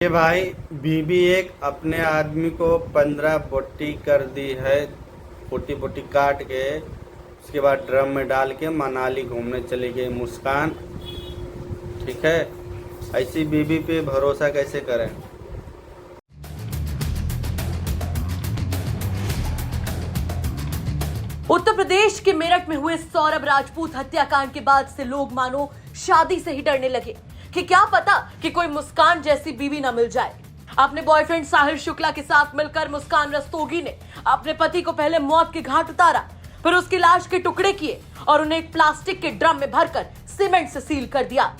ये भाई बीबी एक अपने आदमी को 15 बोटी कर दी है। बोटी बोटी काट के उसके बाद ड्रम में डाल के मनाली घूमने चली गई मुस्कान। ठीक है, ऐसी बीबी पे भरोसा कैसे करें। उत्तर प्रदेश के मेरठ में हुए सौरभ राजपूत हत्याकांड के बाद से लोग मानो शादी से ही डरने लगे कि क्या पता कि कोई मुस्कान जैसी बीवी न मिल जाए। अपने बॉयफ्रेंड साहिल शुक्ला के साथ मिलकर मुस्कान रस्तोगी ने अपने पति को पहले मौत के घाट उतारा, फिर उसकी लाश के टुकड़े किए और उन्हें एक प्लास्टिक के ड्रम में भरकर सीमेंट से सील कर दिया।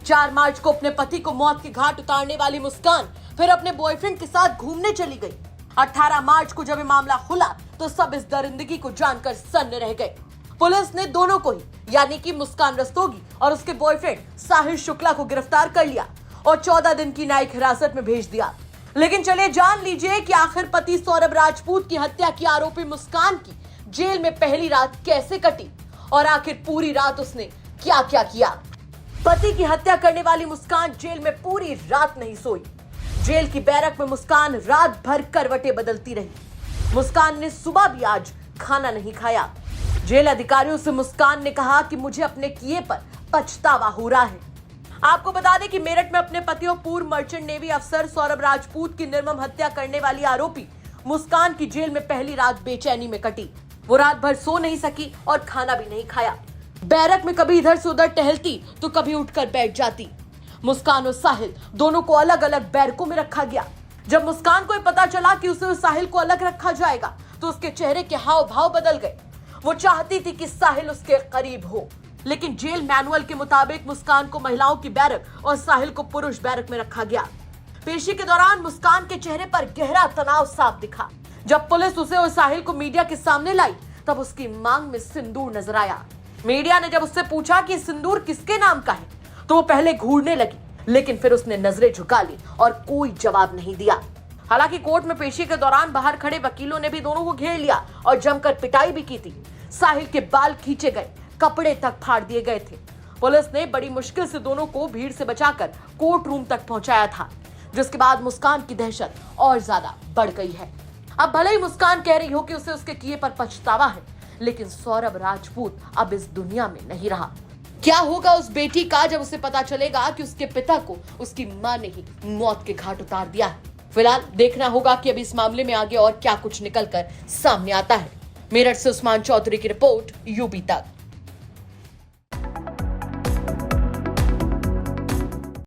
4 मार्च को अपने पति को मौत के घाट उतारने वाली मुस्कान फिर अपने बॉयफ्रेंड के साथ घूमने चली गई। 18 मार्च को जब ये मामला खुला तो सब इस दरिंदगी को जानकर सन्न रह गए। पुलिस ने दोनों को ही यानी कि मुस्कान रस्तोगी और उसके बॉयफ्रेंड साहिल शुक्ला को गिरफ्तार कर लिया और 14 दिन की न्यायिक हिरासत में भेज दिया। लेकिन चलिए जान लीजिए कि आखिर पति सौरभ राजपूत की हत्या की आरोपी मुस्कान की जेल में पहली रात कैसे कटी और आखिर पूरी रात उसने क्या क्या किया। पति की हत्या करने वाली मुस्कान जेल में पूरी रात नहीं सोई। जेल की बैरक में मुस्कान रात भर करवटें बदलती रही। मुस्कान ने सुबह भी आज खाना नहीं खाया। जेल अधिकारियों से मुस्कान ने कहा कि मुझे अपने किए पर पछतावा हो रहा है। आपको बता दें कि मेरठ में अपने पति और पूर्व मर्चेंट नेवी अफसर सौरभ राजपूत की निर्मम हत्या करने वाली आरोपी मुस्कान की जेल में पहली रात बेचैनी में कटी। वो रात भर सो नहीं सकी और खाना भी नहीं खाया। बैरक में कभी इधर से उधर टहलती तो कभी उठकर बैठ जाती। मुस्कान और साहिल दोनों को अलग अलग बैरकों में रखा गया। जब मुस्कान को पता चला कि उसे और साहिल को अलग रखा जाएगा तो उसके चेहरे के हाव भाव बदल गए। वो चाहती थी कि साहिल उसके करीब हो, लेकिन जेल मैनुअल के मुताबिक मुस्कान को महिलाओं की बैरक और साहिल को पुरुष बैरक में रखा गया। पेशी के दौरान मुस्कान के चेहरे पर गहरा तनाव साफ दिखा। जब पुलिस उसे और साहिल को मीडिया के सामने लाई तब उसकी मांग में सिंदूर नजर आया। मीडिया ने जब उससे पूछा कि सिंदूर किसके नाम का है तो वो पहले घूरने लगी, लेकिन फिर उसने नजरें झुका ली और कोई जवाब नहीं दिया। हालांकि कोर्ट में पेशी के दौरान बाहर खड़े वकीलों ने भी दोनों को घेर लिया और जमकर पिटाई भी की थी। साहिल के बाल खींचे गए, कपड़े तक फाड़ दिए गए थे। पुलिस ने बड़ी मुश्किल से दोनों को भीड़ से बचाकर कोर्ट रूम तक पहुंचाया था, जिसके बाद मुस्कान की दहशत और ज्यादा बढ़ गई है। अब भले ही मुस्कान कह रही हो कि उसे उसके किए पर पछतावा है, लेकिन सौरभ राजपूत अब इस दुनिया में नहीं रहा। क्या होगा उस बेटी का जब उसे पता चलेगा कि उसके पिता को उसकी मां ने ही मौत के घाट उतार दिया है। फिलहाल देखना होगा कि अभी इस मामले में आगे और क्या कुछ निकलकर सामने आता है। मेरठ से उस्मान चौधरी की रिपोर्ट, यूपी तक।